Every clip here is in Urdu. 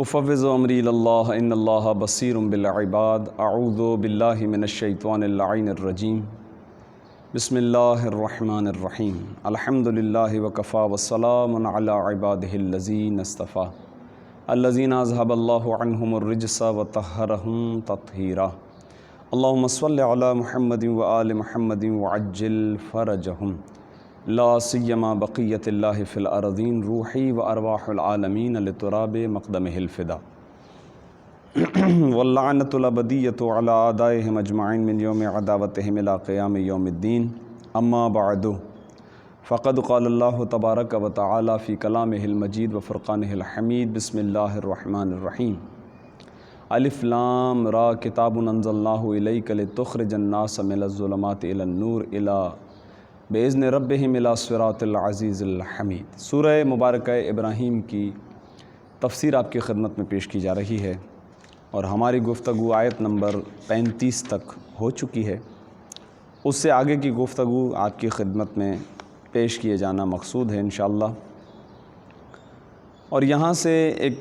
افوض امری اللہ ان اللہ بصیر بالعباد اعوذ باللہ من الشیطان اللعین الرجیم بسم اللہ الرحمن الرحیم الحمد للہ وکفا والسلام علی عبادہ الذین اصطفیٰ الذین اذھب اللہ عنہم الرجس وطہرہم تطہیرا اللہم صل علی محمد وآل محمد وعجل فرجہم لا سیما بقیت اللہ فی الارضین روحی و ارواح العالمین لتراب مقدمہ الفدا واللعنۃ الابدیۃ علی اعدائہم اجمعین من یوم عداوتہم الی قیام یوم الدین اما بعد فقد قال اللہ تبارک و تعالی فی کلامہ المجید و فرقانہ الحمید بسم اللہ الرحمن الرحیم الف لام را کتاب انزلناہ الیک لتخرج الناس من الظلمات الی النور الی بِإِذْنِ رَبِّهِمْ إِلَىٰ صِرَاطِ الْعَزِيزِ الْحَمِيدِ سورہ مبارکہ ابراہیم کی تفسیر آپ کی خدمت میں پیش کی جا رہی ہے اور ہماری گفتگو آیت نمبر 35 تک ہو چکی ہے۔ اس سے آگے کی گفتگو آپ کی خدمت میں پیش کیے جانا مقصود ہے انشاءاللہ، اور یہاں سے ایک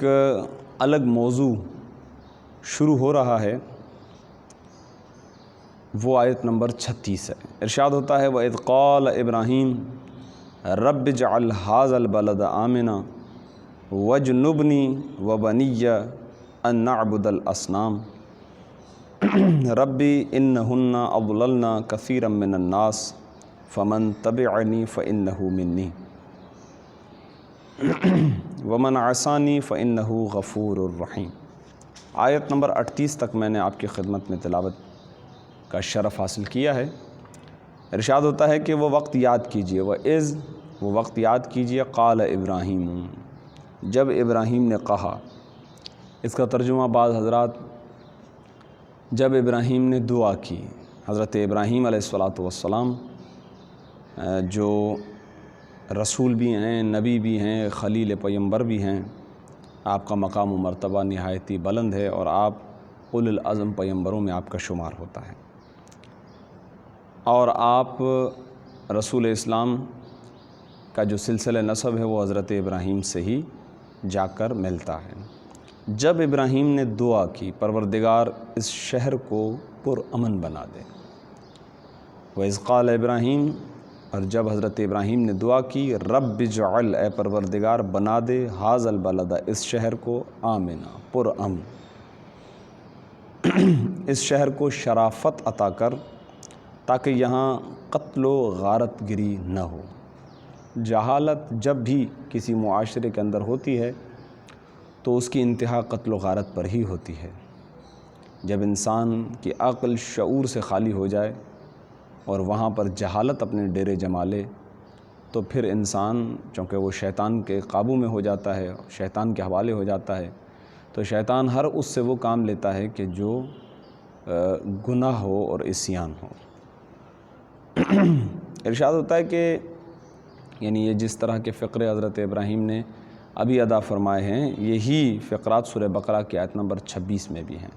الگ موضوع شروع ہو رہا ہے، وہ آیت نمبر 36 ہے۔ ارشاد ہوتا ہے وَإِذْ قَالَ إِبْرَاهِيمُ رَبِّ اجْعَلْ هَٰذَا الْبَلَدَ آمِنًا وَاجْنُبْنِي وَبَنِيَّ أَن نَّعْبُدَ الْأَصْنَامَ رَبِّ إِنَّهُنَّ أَضْلَلْنَ كَثِيرًا مِّنَ النَّاسِ فَمَن تَبِعَنِي فَإِنَّهُ مِنِّي وَمَنْ عَصَانِي فَإِنَّهُ غَفُورٌ رَّحِيمٌ۔ آیت نمبر 38 تک میں نے آپ کی خدمت میں تلاوت کا شرف حاصل کیا ہے۔ ارشاد ہوتا ہے کہ وہ وقت یاد کیجئے، وہ وقت یاد کیجئے قال ابراہیم، جب ابراہیم نے کہا۔ اس کا ترجمہ بعض حضرات جب ابراہیم نے دعا کی، حضرت ابراہیم علیہ السلام جو رسول بھی ہیں، نبی بھی ہیں، خلیل پیغمبر بھی ہیں، آپ کا مقام و مرتبہ نہایت ہی بلند ہے اور آپ اولو العزم پیغمبروں میں آپ کا شمار ہوتا ہے، اور آپ رسول اسلام کا جو سلسلہ نسب ہے وہ حضرت ابراہیم سے ہی جا کر ملتا ہے۔ جب ابراہیم نے دعا کی پروردگار اس شہر کو پرامن بنا دے، وَإِذْ قَالَ ابراہیم، اور جب حضرت ابراہیم نے دعا کی رب اجعل، اے پروردگار بنا دے ھذا البلد، اس شہر کو آمنا، پرامن، اس شہر کو شرافت عطا کر تاکہ یہاں قتل و غارت گری نہ ہو۔ جہالت جب بھی کسی معاشرے کے اندر ہوتی ہے تو اس کی انتہا قتل و غارت پر ہی ہوتی ہے۔ جب انسان کی عقل شعور سے خالی ہو جائے اور وہاں پر جہالت اپنے ڈیرے جما لے تو پھر انسان چونکہ وہ شیطان کے قابو میں ہو جاتا ہے، شیطان کے حوالے ہو جاتا ہے، تو شیطان ہر اس سے وہ کام لیتا ہے کہ جو گناہ ہو اور عصیان ہو۔ ارشاد ہوتا ہے کہ یعنی یہ جس طرح کے فقرے حضرت ابراہیم نے ابھی ادا فرمائے ہیں، یہی فقرات سورہ بقرہ کی آیت نمبر 26 میں بھی ہیں،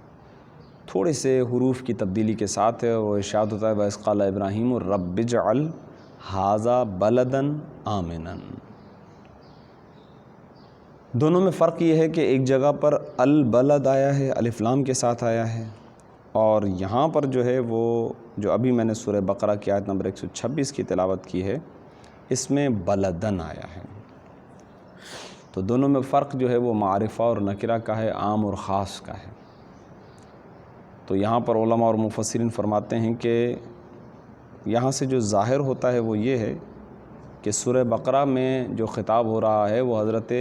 تھوڑے سے حروف کی تبدیلی کے ساتھ ہے۔ وہ ارشاد ہوتا ہے وَإِذْ قَالَ إِبْرَاهِيمُ رَبِّ اجْعَلْ هَٰذَا بَلَدًا آمِنًا۔ دونوں میں فرق یہ ہے کہ ایک جگہ پر البلد آیا ہے، الف لام کے ساتھ آیا ہے، اور یہاں پر جو ہے وہ جو ابھی میں نے سورہ بقرہ کی آیت نمبر 126 کی تلاوت کی ہے، اس میں بلدن آیا ہے۔ تو دونوں میں فرق جو ہے وہ معرفہ اور نکرہ کا ہے، عام اور خاص کا ہے۔ تو یہاں پر علماء اور مفسرین فرماتے ہیں کہ یہاں سے جو ظاہر ہوتا ہے وہ یہ ہے کہ سورہ بقرہ میں جو خطاب ہو رہا ہے وہ حضرت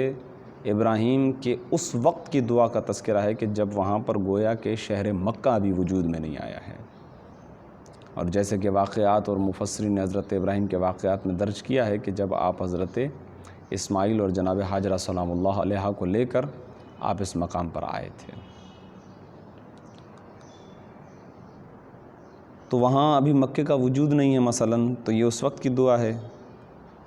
ابراہیم کے اس وقت کی دعا کا تذکرہ ہے کہ جب وہاں پر گویا کہ شہر مکہ ابھی وجود میں نہیں آیا ہے، اور جیسے کہ واقعات اور مفسرین نے حضرت ابراہیم کے واقعات میں درج کیا ہے کہ جب آپ حضرت اسماعیل اور جناب ہاجرہ سلام اللہ علیہا کو لے کر آپ اس مقام پر آئے تھے، تو وہاں ابھی مکے کا وجود نہیں ہے مثلاً، تو یہ اس وقت کی دعا ہے۔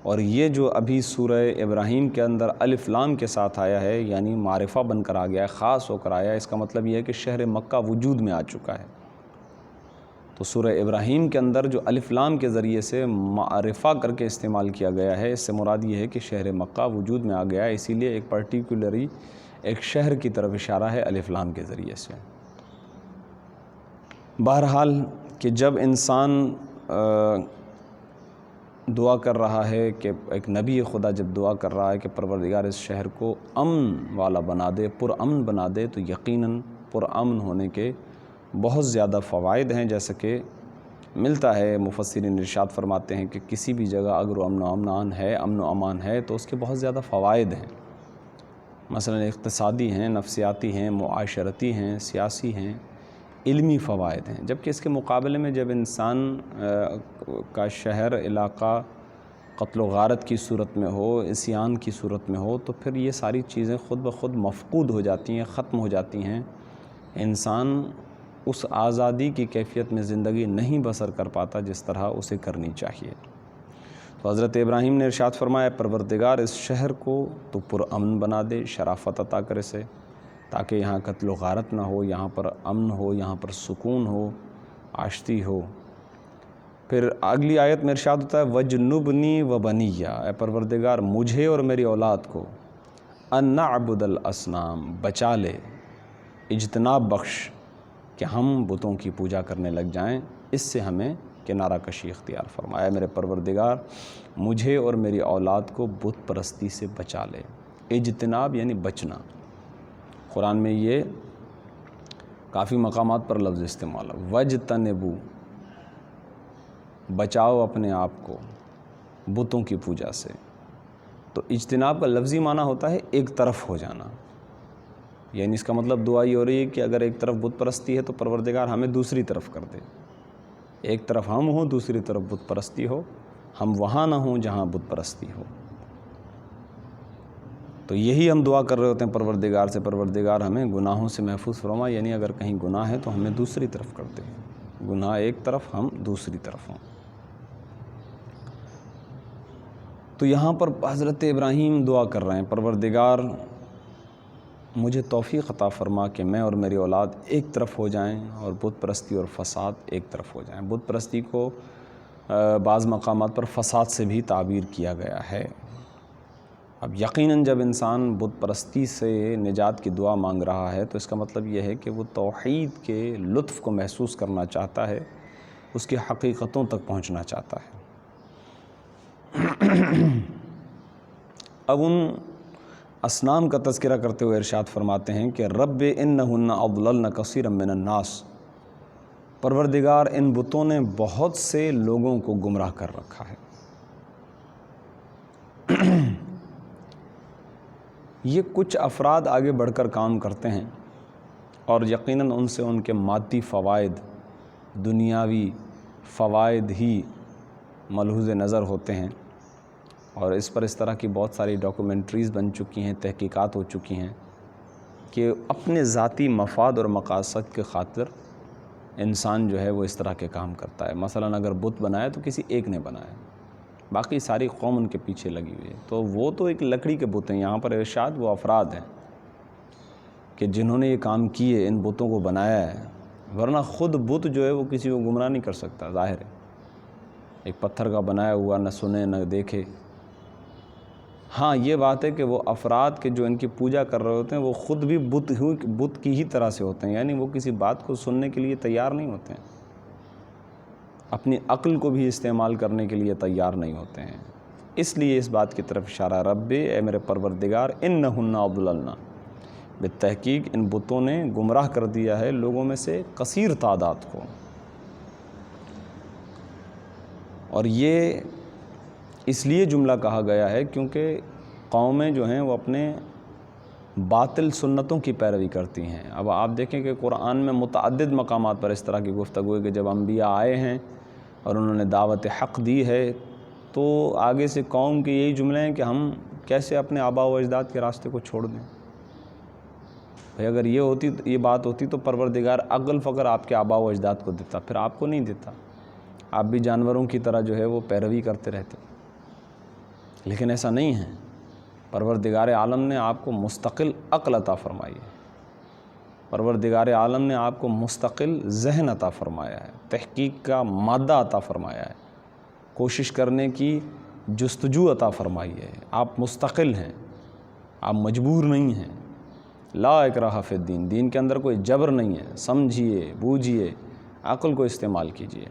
اور یہ جو ابھی سورہ ابراہیم کے اندر الف لام کے ساتھ آیا ہے، یعنی معرفہ بن کر آ گیا ہے، خاص ہو کر آیا ہے، اس کا مطلب یہ ہے کہ شہر مکہ وجود میں آ چکا ہے۔ تو سورہ ابراہیم کے اندر جو الف لام کے ذریعے سے معرفہ کر کے استعمال کیا گیا ہے، اس سے مراد یہ ہے کہ شہر مکہ وجود میں آ گیا ہے، اسی لیے ایک پرٹیکولری ایک شہر کی طرف اشارہ ہے الف لام کے ذریعے سے۔ بہرحال کہ جب انسان دعا کر رہا ہے، کہ ایک نبی خدا جب دعا کر رہا ہے کہ پروردگار اس شہر کو امن والا بنا دے، پرامن بنا دے، تو یقیناً پرامن ہونے کے بہت زیادہ فوائد ہیں، جیسا کہ ملتا ہے۔ مفسرین ارشاد فرماتے ہیں کہ کسی بھی جگہ اگر امن و امان ہے تو اس کے بہت زیادہ فوائد ہیں، مثلا اقتصادی ہیں، نفسیاتی ہیں، معاشرتی ہیں، سیاسی ہیں، علمی فوائد ہیں۔ جبکہ اس کے مقابلے میں جب انسان کا شہر علاقہ قتل و غارت کی صورت میں ہو، عصیان کی صورت میں ہو، تو پھر یہ ساری چیزیں خود بخود مفقود ہو جاتی ہیں، ختم ہو جاتی ہیں۔ انسان اس آزادی کی کیفیت میں زندگی نہیں بسر کر پاتا جس طرح اسے کرنی چاہیے۔ تو حضرت ابراہیم نے ارشاد فرمایا، پروردگار اس شہر کو تو پرامن بنا دے، شرافت عطا کر اسے، تاکہ یہاں قتل و غارت نہ ہو، یہاں پر امن ہو، یہاں پر سکون ہو، آشتی ہو۔ پھر اگلی آیت میں ارشاد ہوتا ہے، وَجْنُبْنِي وَبَنِيَّ، اے پروردگار مجھے اور میری اولاد کو ان نعبد الاصنام، بچا لے، اجتناب بخش کہ ہم بتوں کی پوجا کرنے لگ جائیں، اس سے ہمیں کنارہ کشی اختیار فرمایا۔ میرے پروردگار مجھے اور میری اولاد کو بت پرستی سے بچا لے۔ اجتناب یعنی بچنا، قرآن میں یہ کافی مقامات پر لفظ استعمال ہے، وَجْتَنِبُوا، بچاؤ اپنے آپ کو بتوں کی پوجا سے۔ تو اجتناب کا لفظی معنی ہوتا ہے ایک طرف ہو جانا، یعنی اس کا مطلب دعا یہ ہو رہی ہے کہ اگر ایک طرف بت پرستی ہے تو پروردگار ہمیں دوسری طرف کر دے، ایک طرف ہم ہوں، دوسری طرف بت پرستی ہو، ہم وہاں نہ ہوں جہاں بت پرستی ہو۔ تو یہی ہم دعا کر رہے ہوتے ہیں پروردگار سے، پروردگار ہمیں گناہوں سے محفوظ فرما، یعنی اگر کہیں گناہ ہے تو ہمیں دوسری طرف کر دے، گناہ ایک طرف، ہم دوسری طرف ہوں۔ تو یہاں پر حضرت ابراہیم دعا کر رہے ہیں، پروردگار مجھے توفیق عطا فرما کہ میں اور میری اولاد ایک طرف ہو جائیں اور بت پرستی اور فساد ایک طرف ہو جائیں۔ بت پرستی کو بعض مقامات پر فساد سے بھی تعبیر کیا گیا ہے۔ اب یقیناً جب انسان بت پرستی سے نجات کی دعا مانگ رہا ہے تو اس کا مطلب یہ ہے کہ وہ توحید کے لطف کو محسوس کرنا چاہتا ہے، اس کی حقیقتوں تک پہنچنا چاہتا ہے۔ اب ان اصنام کا تذکرہ کرتے ہوئے ارشاد فرماتے ہیں کہ رب انہن اضللن کثیرا من الناس، پروردگار ان بتوں نے بہت سے لوگوں کو گمراہ کر رکھا ہے۔ یہ کچھ افراد آگے بڑھ کر کام کرتے ہیں اور یقیناً ان سے ان کے مادی فوائد، دنیاوی فوائد ہی ملحوظ نظر ہوتے ہیں، اور اس پر اس طرح کی بہت ساری ڈاکومنٹریز بن چکی ہیں، تحقیقات ہو چکی ہیں کہ اپنے ذاتی مفاد اور مقاصد کے خاطر انسان جو ہے وہ اس طرح کے کام کرتا ہے۔ مثلا اگر بت بنایا تو کسی ایک نے بنایا، باقی ساری قوم ان کے پیچھے لگی ہوئی ہے، تو وہ تو ایک لکڑی کے بت ہیں۔ یہاں پر ارشاد وہ افراد ہیں کہ جنہوں نے یہ کام کیے، ان بتوں کو بنایا ہے، ورنہ خود بت جو ہے وہ کسی کو گمراہ نہیں کر سکتا، ظاہر ہے، ایک پتھر کا بنایا ہوا، نہ سنے نہ دیکھے۔ ہاں یہ بات ہے کہ وہ افراد کے جو ان کی پوجا کر رہے ہوتے ہیں وہ خود بھی بت کی ہی طرح سے ہوتے ہیں، یعنی وہ کسی بات کو سننے کے لیے تیار نہیں ہوتے ہیں، اپنی عقل کو بھی استعمال کرنے کے لیے تیار نہیں ہوتے ہیں۔ اس لیے اس بات کی طرف اشارہ، رب اے میرے پروردگار انہن اضللن، بالتحقیق ان بتوں نے گمراہ کر دیا ہے لوگوں میں سے کثیر تعداد کو۔ اور یہ اس لیے جملہ کہا گیا ہے کیونکہ قومیں جو ہیں وہ اپنے باطل سنتوں کی پیروی کرتی ہیں۔ اب آپ دیکھیں کہ قرآن میں متعدد مقامات پر اس طرح کی گفتگو ہے کہ جب انبیاء آئے ہیں اور انہوں نے دعوت حق دی ہے تو آگے سے قوم کے یہی جملے ہیں کہ ہم کیسے اپنے آباء و اجداد کے راستے کو چھوڑ دیں۔ بھئی اگر یہ بات ہوتی تو پروردگار عقل فقر آپ کے آباء و اجداد کو دیتا، پھر آپ کو نہیں دیتا، آپ بھی جانوروں کی طرح جو ہے وہ پیروی کرتے رہتے۔ لیکن ایسا نہیں ہے، پروردگار عالم نے آپ کو مستقل عقل عطا فرمائی ہے، پروردگار عالم نے آپ کو مستقل ذہن عطا فرمایا ہے، تحقیق کا مادہ عطا فرمایا ہے، کوشش کرنے کی جستجو عطا فرمائی ہے۔ آپ مستقل ہیں، آپ مجبور نہیں ہیں، لا اکراہ فی الدین، دین کے اندر کوئی جبر نہیں ہے، سمجھیے بوجھیے، عقل کو استعمال کیجیے۔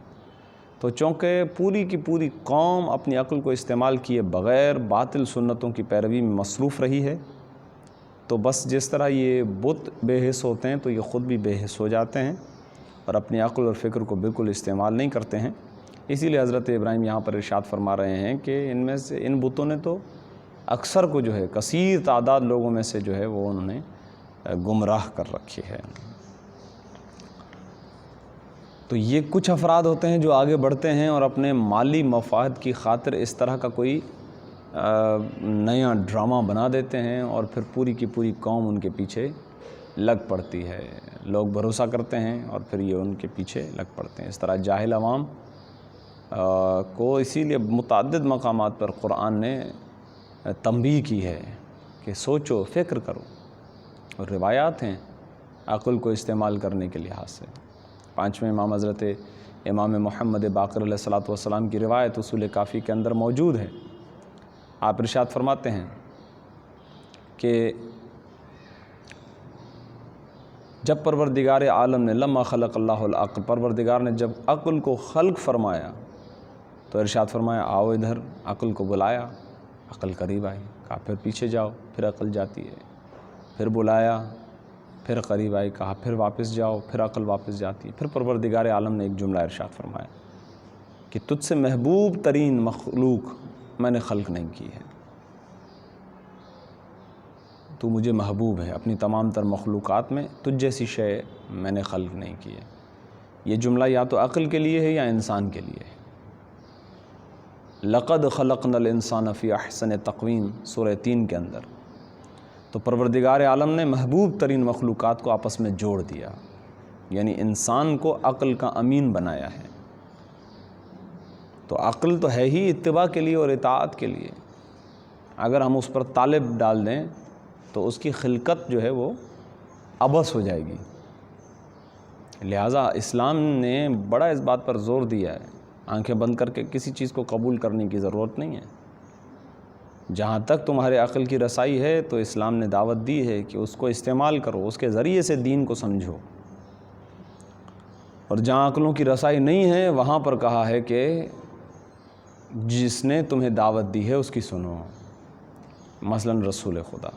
تو چونکہ پوری کی پوری قوم اپنی عقل کو استعمال کیے بغیر باطل سنتوں کی پیروی میں مصروف رہی ہے، تو بس جس طرح یہ بت بے حس ہوتے ہیں تو یہ خود بھی بے حس ہو جاتے ہیں اور اپنی عقل اور فکر کو بالکل استعمال نہیں کرتے ہیں۔ اسی لیے حضرت ابراہیم یہاں پر ارشاد فرما رہے ہیں کہ ان میں سے ان بتوں نے تو اکثر کو جو ہے، کثیر تعداد لوگوں میں سے جو ہے وہ انہوں نے گمراہ کر رکھی ہے۔ تو یہ کچھ افراد ہوتے ہیں جو آگے بڑھتے ہیں اور اپنے مالی مفاد کی خاطر اس طرح کا کوئی نیا ڈرامہ بنا دیتے ہیں اور پھر پوری کی پوری قوم ان کے پیچھے لگ پڑتی ہے، لوگ بھروسہ کرتے ہیں اور پھر یہ ان کے پیچھے لگ پڑتے ہیں۔ اس طرح جاہل عوام کو اسی لیے متعدد مقامات پر قرآن نے تنبیہ کی ہے کہ سوچو، فکر کرو، اور روایات ہیں عقل کو استعمال کرنے کے لحاظ سے۔ پانچویں امام حضرت امام محمد باقر علیہ الصلوۃ والسلام کی روایت اصول کافی کے اندر موجود ہے۔ آپ ارشاد فرماتے ہیں کہ جب پروردگار عالم نے لما خلق اللہ العقل، پروردگار نے جب عقل کو خلق فرمایا تو ارشاد فرمایا آؤ ادھر، عقل کو بلایا، عقل قریب آئی، کہا پھر پیچھے جاؤ، پھر عقل جاتی ہے، پھر بلایا، پھر قریب آئی، کہا پھر واپس جاؤ، پھر عقل واپس جاتی ہے۔ پھر پروردگار عالم نے ایک جملہ ارشاد فرمایا کہ تجھ سے محبوب ترین مخلوق میں نے خلق نہیں کی ہے، تو مجھے محبوب ہے، اپنی تمام تر مخلوقات میں تجھ جیسی شے میں نے خلق نہیں کی ہے۔ یہ جملہ یا تو عقل کے لیے ہے یا انسان کے لیے ہے۔ لقد خلقنا الانسان فی احسن تقویم، سورہ 3 کے اندر۔ تو پروردگار عالم نے محبوب ترین مخلوقات کو آپس میں جوڑ دیا، یعنی انسان کو عقل کا امین بنایا ہے۔ تو عقل تو ہے ہی اتباع کے لیے اور اطاعت کے لیے، اگر ہم اس پر طالب ڈال دیں تو اس کی خلقت جو ہے وہ عبث ہو جائے گی۔ لہٰذا اسلام نے بڑا اس بات پر زور دیا ہے، آنکھیں بند کر کے کسی چیز کو قبول کرنے کی ضرورت نہیں ہے۔ جہاں تک تمہارے عقل کی رسائی ہے تو اسلام نے دعوت دی ہے کہ اس کو استعمال کرو، اس کے ذریعے سے دین کو سمجھو، اور جہاں عقلوں کی رسائی نہیں ہے وہاں پر کہا ہے کہ جس نے تمہیں دعوت دی ہے اس کی سنو، مثلا رسول خدا۔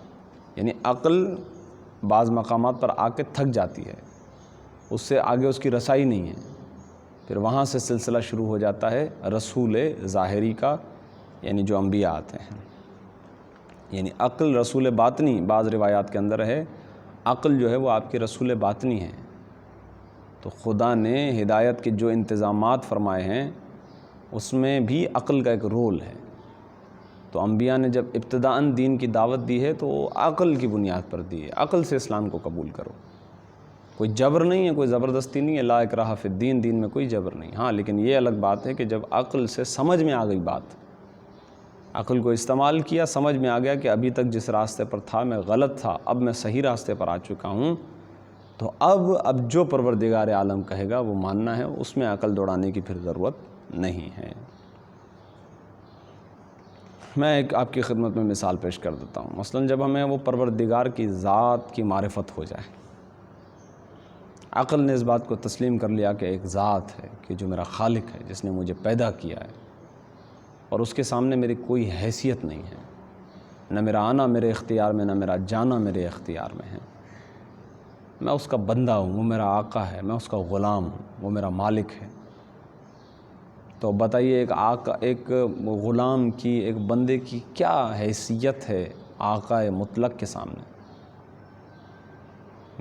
یعنی عقل بعض مقامات پر آ کے تھک جاتی ہے، اس سے آگے اس کی رسائی نہیں ہے، پھر وہاں سے سلسلہ شروع ہو جاتا ہے رسول ظاہری کا، یعنی جو انبیاء آتے ہیں۔ یعنی عقل رسول باطنی بعض روایات کے اندر ہے، عقل جو ہے وہ آپ کی رسول باطنی ہے۔ تو خدا نے ہدایت کے جو انتظامات فرمائے ہیں اس میں بھی عقل کا ایک رول ہے۔ تو انبیاء نے جب ابتداءً دین کی دعوت دی ہے تو عقل کی بنیاد پر دی ہے، عقل سے اسلام کو قبول کرو، کوئی جبر نہیں ہے، کوئی زبردستی نہیں ہے، لا اکراہ فی الدین، دین میں کوئی جبر نہیں۔ ہاں لیکن یہ الگ بات ہے کہ جب عقل سے سمجھ میں آ گئی بات، عقل کو استعمال کیا، سمجھ میں آ گیا کہ ابھی تک جس راستے پر تھا میں غلط تھا، اب میں صحیح راستے پر آ چکا ہوں، تو اب جو پروردگار عالم کہے گا وہ ماننا ہے، اس میں عقل دوڑانے کی پھر ضرورت نہیں ہے۔ میں ایک آپ کی خدمت میں مثال پیش کر دیتا ہوں۔ مثلا جب ہمیں وہ پروردگار کی ذات کی معرفت ہو جائے، عقل نے اس بات کو تسلیم کر لیا کہ ایک ذات ہے کہ جو میرا خالق ہے، جس نے مجھے پیدا کیا ہے، اور اس کے سامنے میری کوئی حیثیت نہیں ہے، نہ میرا آنا میرے اختیار میں، نہ میرا جانا میرے اختیار میں ہے، میں اس کا بندہ ہوں، وہ میرا آقا ہے، میں اس کا غلام ہوں، وہ میرا مالک ہے۔ تو بتائیے ایک غلام کی، ایک بندے کی کیا حیثیت ہے آقا مطلق کے سامنے؟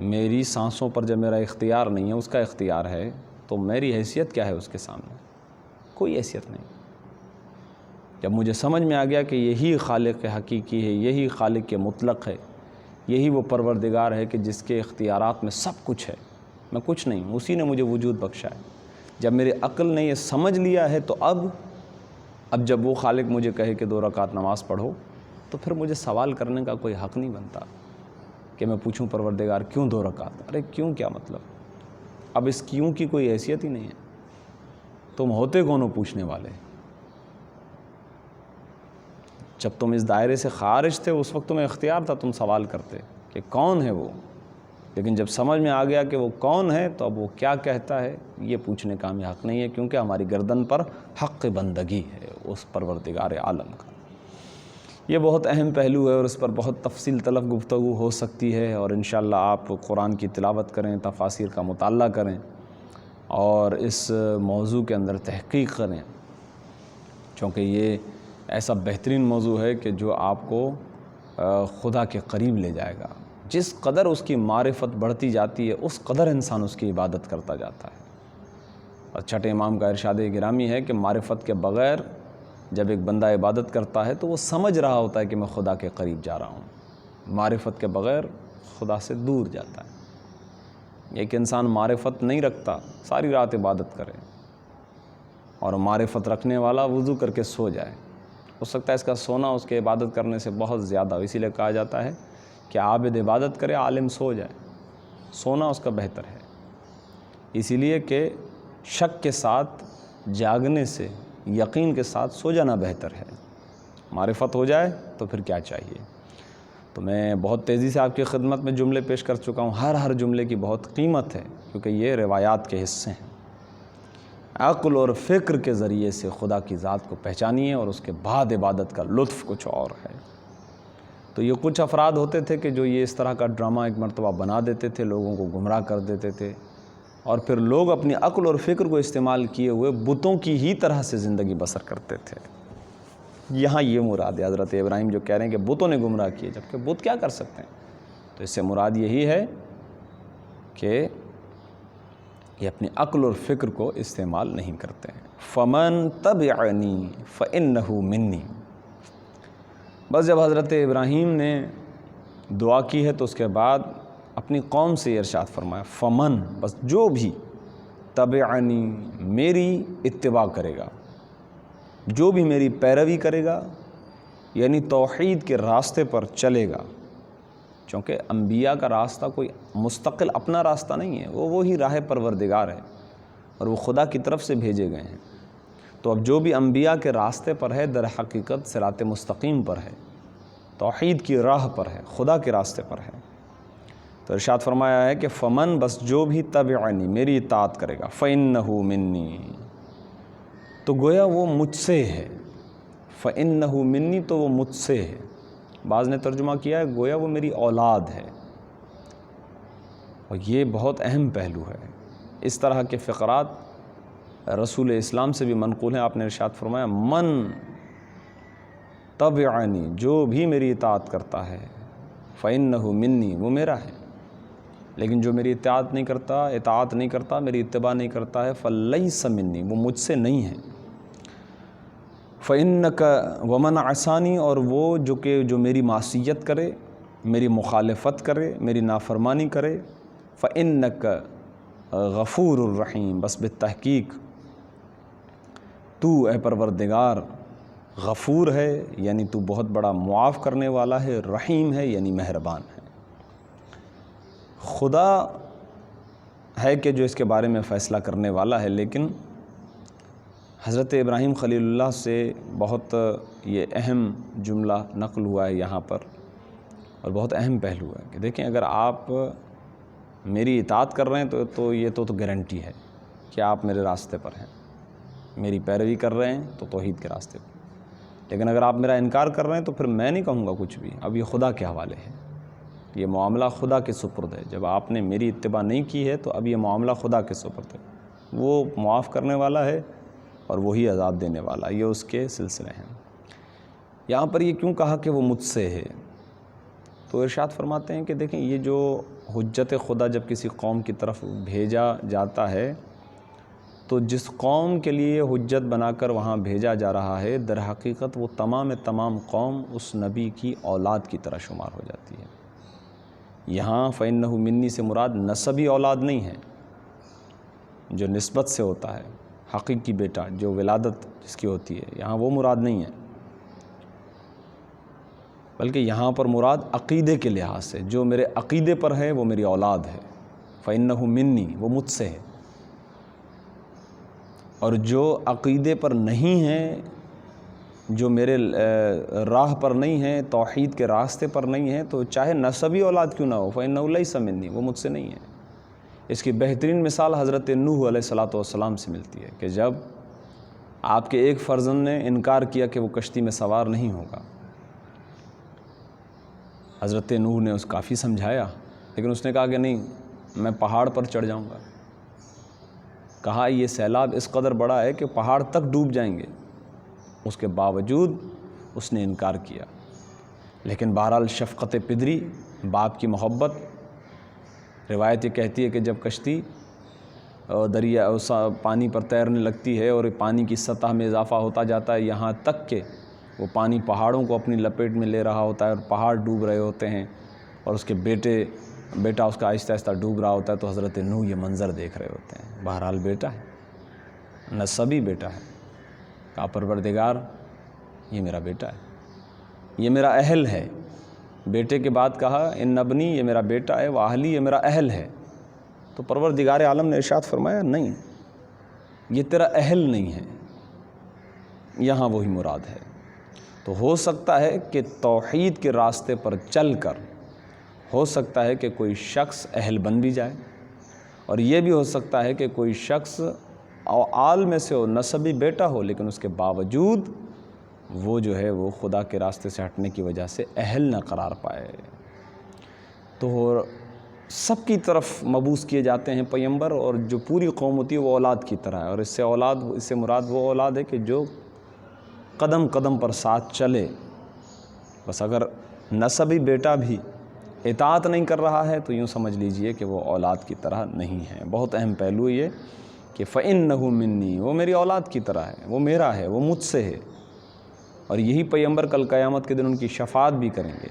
میری سانسوں پر جب میرا اختیار نہیں ہے، اس کا اختیار ہے، تو میری حیثیت کیا ہے اس کے سامنے؟ کوئی حیثیت نہیں۔ جب مجھے سمجھ میں آ گیا کہ یہی خالق حقیقی ہے، یہی خالق کے مطلق ہے، یہی وہ پروردگار ہے کہ جس کے اختیارات میں سب کچھ ہے، میں کچھ نہیں ہوں، اسی نے مجھے وجود بخشا ہے۔ جب میری عقل نے یہ سمجھ لیا ہے تو اب جب وہ خالق مجھے کہے کہ 2 رکعت نماز پڑھو، تو پھر مجھے سوال کرنے کا کوئی حق نہیں بنتا کہ میں پوچھوں پروردگار کیوں 2 رکعت؟ ارے کیوں کیا مطلب؟ اب اس کیوں کی کوئی حیثیت ہی نہیں ہے، تم ہوتے کون ہو پوچھنے والے؟ جب تم اس دائرے سے خارج تھے اس وقت تمہیں اختیار تھا، تم سوال کرتے کہ کون ہے وہ، لیکن جب سمجھ میں آ گیا کہ وہ کون ہے تو اب وہ کیا کہتا ہے یہ پوچھنے کا ہمیں حق نہیں ہے، کیونکہ ہماری گردن پر حق بندگی ہے اس پروردگار عالم کا۔ یہ بہت اہم پہلو ہے اور اس پر بہت تفصیل طلب گفتگو ہو سکتی ہے، اور انشاءاللہ آپ قرآن کی تلاوت کریں، تفاسیر کا مطالعہ کریں اور اس موضوع کے اندر تحقیق کریں، چونکہ یہ ایسا بہترین موضوع ہے کہ جو آپ کو خدا کے قریب لے جائے گا۔ جس قدر اس کی معرفت بڑھتی جاتی ہے اس قدر انسان اس کی عبادت کرتا جاتا ہے۔ اور چھٹے امام کا ارشاد گرامی ہے کہ معرفت کے بغیر جب ایک بندہ عبادت کرتا ہے تو وہ سمجھ رہا ہوتا ہے کہ میں خدا کے قریب جا رہا ہوں، معرفت کے بغیر خدا سے دور جاتا ہے۔ ایک انسان معرفت نہیں رکھتا، ساری رات عبادت کرے، اور معرفت رکھنے والا وضو کر کے سو جائے، ہو سکتا ہے اس کا سونا اس کے عبادت کرنے سے بہت زیادہ ہو، اسی لیے کہا جاتا ہے کہ عابد عبادت کرے عالم سو جائے، سونا اس کا بہتر ہے، اسی لیے کہ شک کے ساتھ جاگنے سے یقین کے ساتھ سو جانا بہتر ہے۔ معرفت ہو جائے تو پھر کیا چاہیے۔ تو میں بہت تیزی سے آپ کی خدمت میں جملے پیش کر چکا ہوں، ہر جملے کی بہت قیمت ہے، کیونکہ یہ روایات کے حصے ہیں۔ عقل اور فکر کے ذریعے سے خدا کی ذات کو پہچانیے، اور اس کے بعد عبادت کا لطف کچھ اور ہے۔ تو یہ کچھ افراد ہوتے تھے کہ جو یہ اس طرح کا ڈرامہ ایک مرتبہ بنا دیتے تھے، لوگوں کو گمراہ کر دیتے تھے، اور پھر لوگ اپنی عقل اور فکر کو استعمال کیے ہوئے بتوں کی ہی طرح سے زندگی بسر کرتے تھے۔ یہاں یہ مراد ہے، حضرت ابراہیم جو کہہ رہے ہیں کہ بتوں نے گمراہ کیے، جبکہ بت کیا کر سکتے ہیں؟ تو اس سے مراد یہی ہے کہ یہ اپنی عقل اور فکر کو استعمال نہیں کرتے ہیں۔ فمن تبعنی فانہ منی۔ بس جب حضرت ابراہیم نے دعا کی ہے تو اس کے بعد اپنی قوم سے یہ ارشاد فرمایا، فمن، بس جو بھی، تبعنی، میری اتباع کرے گا، جو بھی میری پیروی کرے گا، یعنی توحید کے راستے پر چلے گا، چونکہ انبیاء کا راستہ کوئی مستقل اپنا راستہ نہیں ہے، وہ وہی راہ پروردگار ہے اور وہ خدا کی طرف سے بھیجے گئے ہیں۔ تو اب جو بھی انبیاء کے راستے پر ہے در حقیقت صراط مستقیم پر ہے، توحید کی راہ پر ہے، خدا کے راستے پر ہے۔ تو ارشاد فرمایا ہے کہ فمن، بس جو بھی تبعنی، میری اطاعت کرے گا، فإنہ منی، تو گویا وہ مجھ سے ہے۔ فإنہ منی، تو وہ مجھ سے ہے۔ بعض نے ترجمہ کیا ہے گویا وہ میری اولاد ہے، اور یہ بہت اہم پہلو ہے۔ اس طرح کے فقرات رسول اسلام سے بھی منقول ہیں۔ آپ نے ارشاد فرمایا، من تبعنی، جو بھی میری اطاعت کرتا ہے، فإنہ منی، وہ میرا ہے، لیکن جو میری اطاعت نہیں کرتا، میری اتباع نہیں کرتا ہے، فلیس منی، وہ مجھ سے نہیں ہے۔ فإنک ومن عصانی، اور وہ جو میری معصیت کرے، میری مخالفت کرے، میری نافرمانی کرے، فإنک غفور الرحیم، بس بالتحقیق تو اے پروردگار غفور ہے، یعنی تو بہت بڑا معاف کرنے والا ہے، رحیم ہے یعنی مہربان ہے۔ خدا ہے کہ جو اس کے بارے میں فیصلہ کرنے والا ہے، لیکن حضرت ابراہیم خلیل اللہ سے بہت یہ اہم جملہ نقل ہوا ہے یہاں پر، اور بہت اہم پہلو ہے کہ دیکھیں، اگر آپ میری اطاعت کر رہے ہیں تو یہ تو گارنٹی ہے کہ آپ میرے راستے پر ہیں، میری پیروی کر رہے ہیں تو توحید کے راستے پر، لیکن اگر آپ میرا انکار کر رہے ہیں تو پھر میں نہیں کہوں گا کچھ بھی، اب یہ خدا کے حوالے ہے، یہ معاملہ خدا کے سپرد ہے۔ جب آپ نے میری اتباع نہیں کی ہے تو اب یہ معاملہ خدا کے سپرد ہے، وہ معاف کرنے والا ہے اور وہی عذاب دینے والا، یہ اس کے سلسلے ہیں۔ یہاں پر یہ کیوں کہا کہ وہ مجھ سے ہے؟ تو ارشاد فرماتے ہیں کہ دیکھیں، یہ جو حجت خدا جب کسی قوم کی طرف بھیجا جاتا ہے تو جس قوم کے لیے حجت بنا کر وہاں بھیجا جا رہا ہے، در حقیقت وہ تمام قوم اس نبی کی اولاد کی طرح شمار ہو جاتی ہے۔ یہاں فإنہ منی سے مراد نسبی اولاد نہیں ہے جو نسبت سے ہوتا ہے، حقیقی بیٹا جو ولادت جس کی ہوتی ہے، یہاں وہ مراد نہیں ہے، بلکہ یہاں پر مراد عقیدے کے لحاظ سے جو میرے عقیدے پر ہے وہ میری اولاد ہے، فإنہ منی، وہ مجھ سے ہے، اور جو عقیدے پر نہیں ہے جو میرے راہ پر نہیں ہیں، توحید کے راستے پر نہیں ہیں، تو چاہے نسبی اولاد کیوں نہ ہو، فإنہ لیس منی، وہ مجھ سے نہیں ہے۔ اس کی بہترین مثال حضرت نوح علیہ السلام سے ملتی ہے کہ جب آپ کے ایک فرزند نے انکار کیا کہ وہ کشتی میں سوار نہیں ہوگا، حضرت نوح نے کافی سمجھایا، لیکن اس نے کہا کہ نہیں، میں پہاڑ پر چڑھ جاؤں گا۔ کہا یہ سیلاب اس قدر بڑا ہے کہ پہاڑ تک ڈوب جائیں گے، اس کے باوجود اس نے انکار کیا۔ لیکن بہرحال شفقت پدری، باپ کی محبت، روایت یہ کہتی ہے کہ جب کشتی دریا پانی پر تیرنے لگتی ہے اور پانی کی سطح میں اضافہ ہوتا جاتا ہے، یہاں تک کہ وہ پانی پہاڑوں کو اپنی لپیٹ میں لے رہا ہوتا ہے اور پہاڑ ڈوب رہے ہوتے ہیں، اور اس کے بیٹا اس کا آہستہ آہستہ ڈوب رہا ہوتا ہے، تو حضرت نوح یہ منظر دیکھ رہے ہوتے ہیں۔ بہرحال بیٹا ہے، نسبی بیٹا ہے، کہا پروردگار یہ میرا بیٹا ہے، یہ میرا اہل ہے۔ بیٹے کے بعد کہا ان ابنی، یہ میرا بیٹا ہے، واہلی، یہ میرا اہل ہے۔ تو پروردگار عالم نے ارشاد فرمایا نہیں، یہ تیرا اہل نہیں ہے، یہاں وہی مراد ہے۔ تو ہو سکتا ہے کہ توحید کے راستے پر چل کر ہو سکتا ہے کہ کوئی شخص اہل بن بھی جائے، اور یہ بھی ہو سکتا ہے کہ کوئی شخص آل میں سے ہو، نسبی بیٹا ہو، لیکن اس کے باوجود وہ جو ہے وہ خدا کے راستے سے ہٹنے کی وجہ سے اہل نہ قرار پائے۔ تو سب کی طرف مبعوث کیے جاتے ہیں پیغمبر، اور جو پوری قوم ہوتی ہے وہ اولاد کی طرح ہے، اور اس سے مراد وہ اولاد ہے کہ جو قدم قدم پر ساتھ چلے۔ بس اگر نسبی بیٹا بھی اطاعت نہیں کر رہا ہے تو یوں سمجھ لیجئے کہ وہ اولاد کی طرح نہیں ہے۔ بہت اہم پہلو یہ کہ فإنہ منی، وہ میری اولاد کی طرح ہے، وہ میرا ہے، وہ مجھ سے ہے، اور یہی پیغمبر کل قیامت کے دن ان کی شفاعت بھی کریں گے۔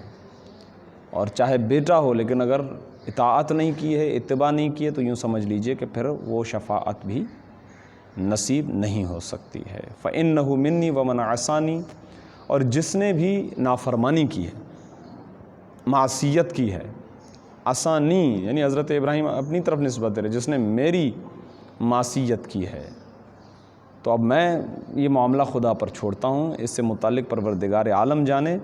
اور چاہے بیٹا ہو، لیکن اگر اطاعت نہیں کی ہے، اتباع نہیں کی ہے، تو یوں سمجھ لیجئے کہ پھر وہ شفاعت بھی نصیب نہیں ہو سکتی ہے۔ فإنہ منی ومن عصانی، اور جس نے بھی نافرمانی کی ہے، معصیت کی ہے، عصانی یعنی حضرت ابراہیم اپنی طرف نسبت دے رہے، جس نے میری معصیت کی ہے، تو اب میں یہ معاملہ خدا پر چھوڑتا ہوں، اس سے متعلق پروردگار عالم جانے،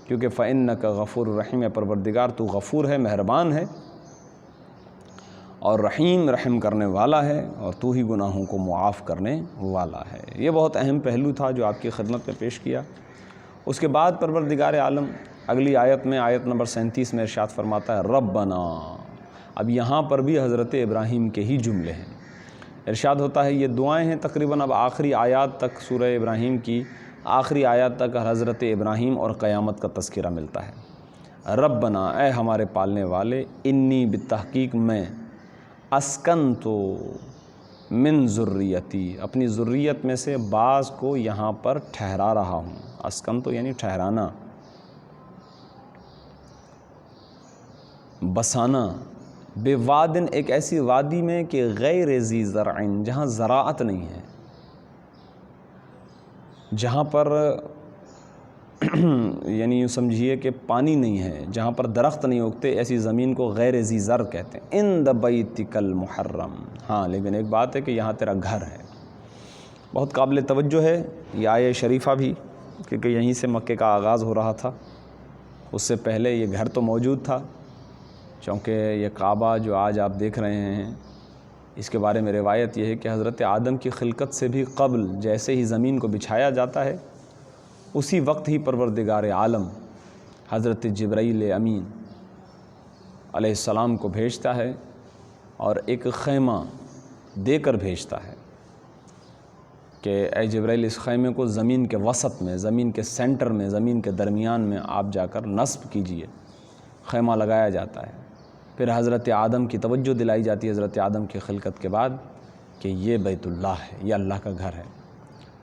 کیونکہ فإنک غفور الرحیم، پروردگار تو غفور ہے، مہربان ہے، اور رحیم، رحم کرنے والا ہے، اور تو ہی گناہوں کو معاف کرنے والا ہے۔ یہ بہت اہم پہلو تھا جو آپ کی خدمت میں پیش کیا۔ اس کے بعد پروردگار عالم اگلی آیت میں، آیت نمبر 37 میں ارشاد فرماتا ہے ربنا۔ اب یہاں پر بھی حضرت ابراہیم کے ہی جملے ہیں۔ ارشاد ہوتا ہے، یہ دعائیں ہیں تقریباً اب آخری آیات تک، سورہ ابراہیم کی آخری آیات تک حضرت ابراہیم اور قیامت کا تذکرہ ملتا ہے۔ ربنا، اے ہمارے پالنے والے، انی بالتحقیق میں، اسکنتو من ذریتی، اپنی ذریت میں سے بعض کو یہاں پر ٹھہرا رہا ہوں۔ اسکنتو یعنی ٹھہرانا، بسانا، بے وادن، ایک ایسی وادی میں کہ غیر ذی زرع، جہاں زراعت نہیں ہے، جہاں پر یعنی یوں سمجھیے کہ پانی نہیں ہے، جہاں پر درخت نہیں اگتے، ایسی زمین کو غیر ذی زرع کہتے ہیں۔ عند بیتک المحرم، ہاں لیکن ایک بات ہے کہ یہاں تیرا گھر ہے۔ بہت قابل توجہ ہے یہ آیہ شریفہ بھی، کیونکہ یہیں سے مکے کا آغاز ہو رہا تھا۔ اس سے پہلے یہ گھر تو موجود تھا، چونکہ یہ کعبہ جو آج آپ دیکھ رہے ہیں، اس کے بارے میں روایت یہ ہے کہ حضرت آدم کی خلقت سے بھی قبل جیسے ہی زمین کو بچھایا جاتا ہے، اسی وقت ہی پروردگار عالم حضرت جبرائیل امین علیہ السلام کو بھیجتا ہے، اور ایک خیمہ دے کر بھیجتا ہے کہ اے جبرائیل، اس خیمے کو زمین کے وسط میں، زمین کے سینٹر میں، زمین کے درمیان میں آپ جا کر نصب کیجئے۔ خیمہ لگایا جاتا ہے، پھر حضرت آدم کی توجہ دلائی جاتی ہے حضرت آدم کی خلقت کے بعد کہ یہ بیت اللہ ہے، یہ اللہ کا گھر ہے۔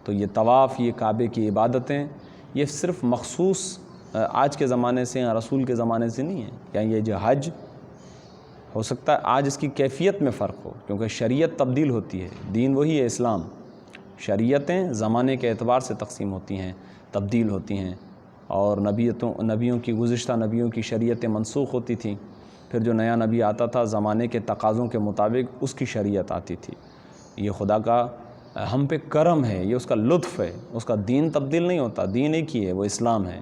تو یہ طواف، یہ کعبے کی عبادتیں، یہ صرف مخصوص آج کے زمانے سے یا رسول کے زمانے سے نہیں ہے، یا یہ جو حج ہو سکتا ہے آج اس کی کیفیت میں فرق ہو، کیونکہ شریعت تبدیل ہوتی ہے، دین وہی ہے اسلام، شریعتیں زمانے کے اعتبار سے تقسیم ہوتی ہیں، تبدیل ہوتی ہیں، اور نبیوں کی، گزشتہ نبیوں کی شریعتیں منسوخ ہوتی تھیں، پھر جو نیا نبی آتا تھا زمانے کے تقاضوں کے مطابق اس کی شریعت آتی تھی۔ یہ خدا کا ہم پہ کرم ہے، یہ اس کا لطف ہے، اس کا دین تبدیل نہیں ہوتا، دین ایک ہی ہے، وہ اسلام ہے۔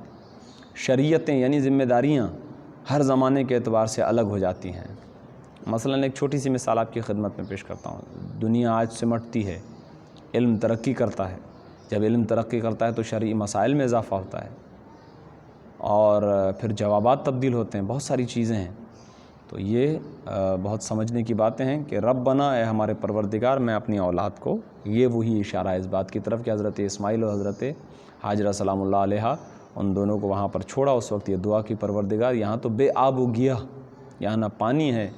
شریعتیں یعنی ذمہ داریاں ہر زمانے کے اعتبار سے الگ ہو جاتی ہیں۔ مثلاً ایک چھوٹی سی مثال آپ کی خدمت میں پیش کرتا ہوں۔ دنیا آج سمٹتی ہے، علم ترقی کرتا ہے، جب علم ترقی کرتا ہے تو شرعی مسائل میں اضافہ ہوتا ہے اور پھر جوابات تبدیل ہوتے ہیں، بہت ساری چیزیں ہیں۔ تو یہ بہت سمجھنے کی باتیں ہیں کہ ربنا اے ہمارے پروردگار، میں اپنی اولاد کو، یہ وہی اشارہ ہے اس بات کی طرف کہ حضرت اسماعیل اور حضرت ہاجرہ سلام اللہ علیہ ان دونوں کو وہاں پر چھوڑا، اس وقت یہ دعا کی پروردگار یہاں تو بے آب و گیاہ، یہاں نہ پانی ہے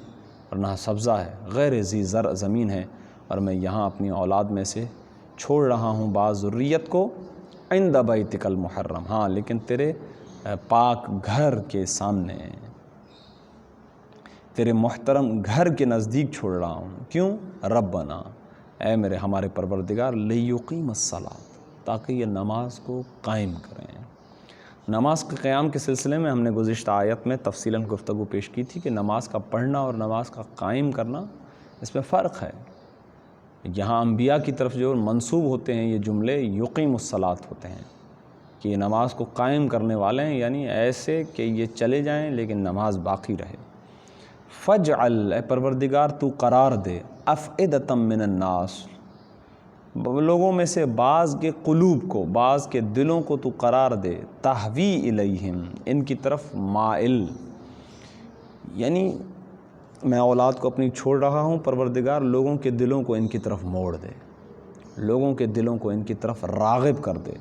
اور نہ سبزہ ہے، غیر ذی زرع زمین ہے، اور میں یہاں اپنی اولاد میں سے چھوڑ رہا ہوں بعض ذریت کو عند بیتک المحرم، ہاں لیکن تیرے پاک گھر کے سامنے، تیرے محترم گھر کے نزدیک چھوڑ رہا ہوں۔ کیوں؟ ربنا اے میرے ہمارے پروردگار، لیقیم الصلاۃ، تاکہ یہ نماز کو قائم کریں۔ نماز کے قیام کے سلسلے میں ہم نے گزشتہ آیت میں تفصیلاً گفتگو پیش کی تھی کہ نماز کا پڑھنا اور نماز کا قائم کرنا، اس میں فرق ہے۔ یہاں انبیاء کی طرف جو منسوب ہوتے ہیں یہ جملے یقیم الصلاۃ ہوتے ہیں کہ یہ نماز کو قائم کرنے والے ہیں، یعنی ایسے کہ یہ چلے جائیں لیکن نماز باقی رہے۔ فجعل اے پروردگار تو قرار دے، افئدۃ من الناس، لوگوں میں سے بعض کے قلوب کو، بعض کے دلوں کو تو قرار دے، تہوی الیہم، ان کی طرف مائل، یعنی میں اولاد کو اپنی چھوڑ رہا ہوں، پروردگار لوگوں کے دلوں کو ان کی طرف موڑ دے، لوگوں کے دلوں کو ان کی طرف راغب کر دے۔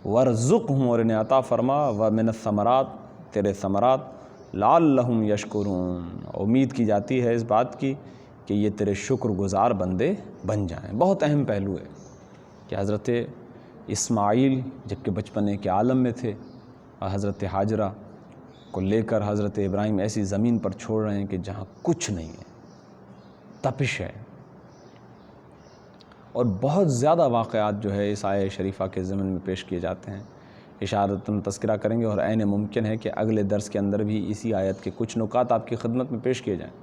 ورزقہم، اور انہیں عطا فرما، ومن الثمرات، تیرے ثمرات، لعلہم یشکرون، امید کی جاتی ہے اس بات کی کہ یہ تیرے شکر گزار بندے بن جائیں۔ بہت اہم پہلو ہے کہ حضرت اسماعیل جب کہ بچپنے کے عالم میں تھے اور حضرت ہاجرہ کو لے کر حضرت ابراہیم ایسی زمین پر چھوڑ رہے ہیں کہ جہاں کچھ نہیں ہے، تپش ہے، اور بہت زیادہ واقعات جو ہے اس آیہ شریفہ کے ضمن میں پیش کیے جاتے ہیں، اشارتاً تذکرہ کریں گے، اور عین ممکن ہے کہ اگلے درس کے اندر بھی اسی آیت کے کچھ نکات آپ کی خدمت میں پیش کیے جائیں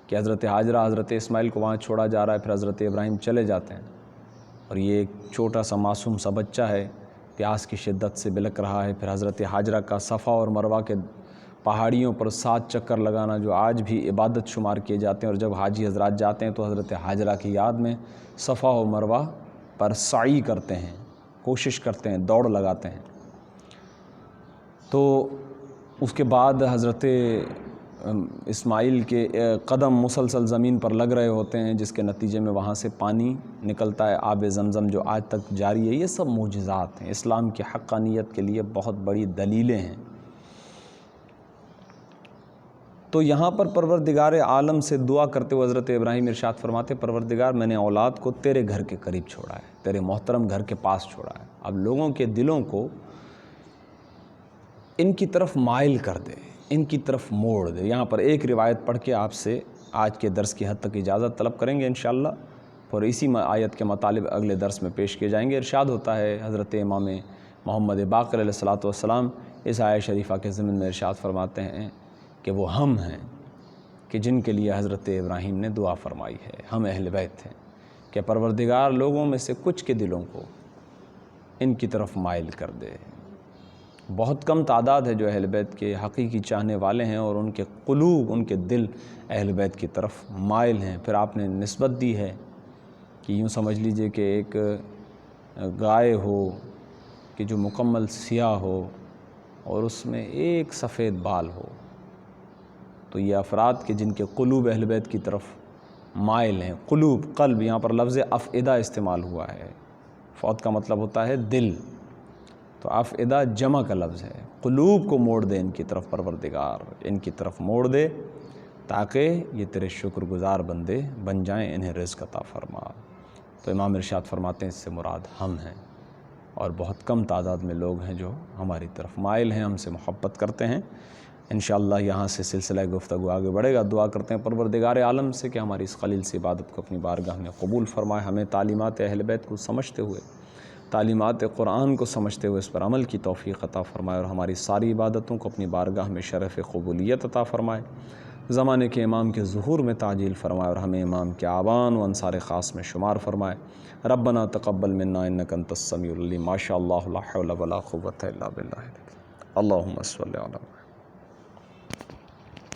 کہ حضرت ہاجرہ حضرت اسماعیل کو وہاں چھوڑا جا رہا ہے، پھر حضرت ابراہیم چلے جاتے ہیں، اور یہ ایک چھوٹا سا معصوم سا بچہ ہے، پیاس کی شدت سے بلک رہا ہے، پھر حضرت ہاجرہ کا صفا اور مروہ کے پہاڑیوں پر 7 چکر لگانا جو آج بھی عبادت شمار کیے جاتے ہیں، اور جب حاجی حضرات جاتے ہیں تو حضرت ہاجرہ کی یاد میں صفا و مروہ پر سعی کرتے ہیں، کوشش کرتے ہیں، دوڑ لگاتے ہیں۔ تو اس کے بعد حضرت اسماعیل کے قدم مسلسل زمین پر لگ رہے ہوتے ہیں، جس کے نتیجے میں وہاں سے پانی نکلتا ہے، آب زمزم جو آج تک جاری ہے۔ یہ سب معجزات ہیں، اسلام کی حقانیت کے لیے بہت بڑی دلیلیں ہیں۔ تو یہاں پر پروردگار عالم سے دعا کرتے ہوئے حضرت ابراہیم ارشاد فرماتے، پروردگار میں نے اولاد کو تیرے گھر کے قریب چھوڑا ہے، تیرے محترم گھر کے پاس چھوڑا ہے، اب لوگوں کے دلوں کو ان کی طرف مائل کر دے، ان کی طرف موڑ دے۔ یہاں پر ایک روایت پڑھ کے آپ سے آج کے درس کی حد تک اجازت طلب کریں گے انشاءاللہ، اور اسی آیت کے مطالب اگلے درس میں پیش کیے جائیں گے۔ ارشاد ہوتا ہے حضرت امام محمد باقر علیہ الصلوۃ والسلام اس آیہ شریفہ کے ضمن میں ارشاد فرماتے ہیں کہ وہ ہم ہیں کہ جن کے لیے حضرت ابراہیم نے دعا فرمائی ہے، ہم اہل بیت ہیں کہ پروردگار لوگوں میں سے کچھ کے دلوں کو ان کی طرف مائل کر دے۔ بہت کم تعداد ہے جو اہل بیت کے حقیقی چاہنے والے ہیں اور ان کے قلوب، ان کے دل اہل بیت کی طرف مائل ہیں۔ پھر آپ نے نسبت دی ہے کہ یوں سمجھ لیجئے کہ ایک گائے ہو کہ جو مکمل سیاہ ہو اور اس میں ایک سفید بال ہو، تو یہ افراد کہ جن کے قلوب اہل بیت کی طرف مائل ہیں۔ قلوب، قلب، یہاں پر لفظ افئدہ استعمال ہوا ہے، فوت کا مطلب ہوتا ہے دل، تو افئدہ جمع کا لفظ ہے۔ قلوب کو موڑ دے ان کی طرف پروردگار، ان کی طرف موڑ دے تاکہ یہ تیرے شکر گزار بندے بن جائیں، انہیں رزق عطا فرما۔ تو امام ارشاد فرماتے ہیں اس سے مراد ہم ہیں، اور بہت کم تعداد میں لوگ ہیں جو ہماری طرف مائل ہیں، ہم سے محبت کرتے ہیں۔ انشاءاللہ یہاں سے سلسلہ گفتگو آگے بڑھے گا۔ دعا کرتے ہیں پروردگار عالم سے کہ ہماری اس خلیل سے عبادت کو اپنی بارگاہ میں قبول فرمائے، ہمیں تعلیمات اہل بیت کو سمجھتے ہوئے، تعلیمات قرآن کو سمجھتے ہوئے اس پر عمل کی توفیق عطا فرمائے، اور ہماری ساری عبادتوں کو اپنی بارگاہ میں شرف قبولیت عطا فرمائے۔ زمانے کے امام کے ظہور میں تعجیل فرمائے اور ہمیں امام کے آبان و انصار خاص میں شمار فرمائے۔ ربنا تقبل منا انک انت السمیع العلیم۔ ما شاء اللہ لا حول ولا قوۃ الا باللہ۔ اللہم صلی علی